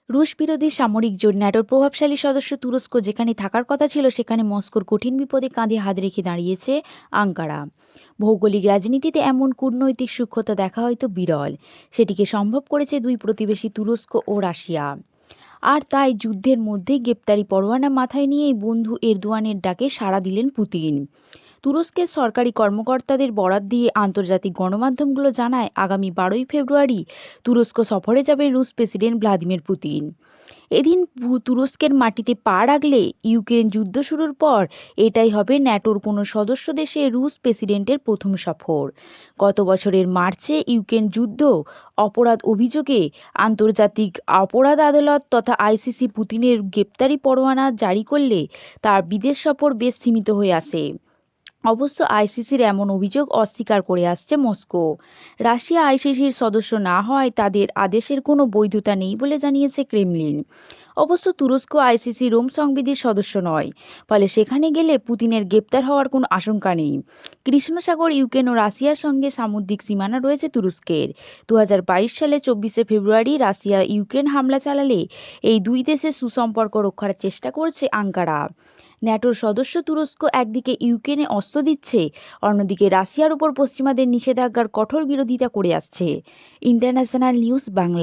রুশ বিরোধী সামরিক জোট ন্যাটোর প্রভাবশালী সদস্য তুরস্ক যেখানে থাকার কথা ছিল সেখানে মস্কোর কঠিন বিপদে কাঁধে হাত রেখে দাঁড়িয়েছে আঙ্কারা। ভৌগোলিক রাজনীতিতে এমন কূটনৈতিক সূক্ষ্মতা দেখা হয়তো বিরল। সেটিকে সম্ভব করেছে দুই প্রতিবেশী তুরস্ক ও রাশিয়া। আর তাই যুদ্ধের মধ্যেই গ্রেপ্তারি পরোয়ানা মাথায় নিয়েই বন্ধু এরদোয়ানের ডাকে সাড়া দিলেন পুতিন। তুরস্কের সরকারি কর্মকর্তাদের বরাত দিয়ে আন্তর্জাতিক গণমাধ্যমগুলো জানায় আগামী 12ই ফেব্রুয়ারি তুরস্ক সফরে যাবেন রুশ প্রেসিডেন্ট ভ্লাদিমির পুতিন। এদিন তুরস্কের মাটিতে পা রাখলে ইউক্রেন যুদ্ধ শুরুর পর এটাই হবে ন্যাটোর কোনো সদস্য দেশে রুশ প্রেসিডেন্টের প্রথম সফর। গত বছরের মার্চে ইউক্রেন যুদ্ধ অপরাধ অভিযোগে আন্তর্জাতিক অপরাধ আদালত তথা আইসিসি পুতিনের গ্রেপ্তারি পরোয়ানা জারি করলে তার বিদেশ সফর বেশ সীমিত হয়ে আসে। অবশ্য আইসিসির এমন অভিযোগ অস্বীকার করে আসছে মস্কো। রাশিয়া আইসিসির সদস্য না হওয়ায় তাদের আদেশের কোনো বৈধতা নেই বলে জানিয়েছে ক্রেমলিন। অবশ্য তুরস্ক আইসিসি রোম সংবিধির সদস্য নয়, ফলে সেখানে গেলে পুতিনের গ্রেপ্তার হওয়ার কোনো আশঙ্কা নেই। কৃষ্ণ সাগর, ইউক্রেন ও রাশিয়ার সঙ্গে সামুদ্রিক সীমানা রয়েছে তুরস্কের। 2022 সালে 24 ফেব্রুয়ারি রাশিয়া ইউক্রেন হামলা চালালে এই দুই দেশের সুসম্পর্ক রক্ষার চেষ্টা করছে আঙ্কারা। ন্যাটোর সদস্য তুরস্ক একদিকে ইউক্রেনে অস্ত্র দিচ্ছে, অন্যদিকে রাশিয়ার উপর পশ্চিমাদের নিষেধাজ্ঞার কঠোর বিরোধিতা করে আসছে। International news Bangla.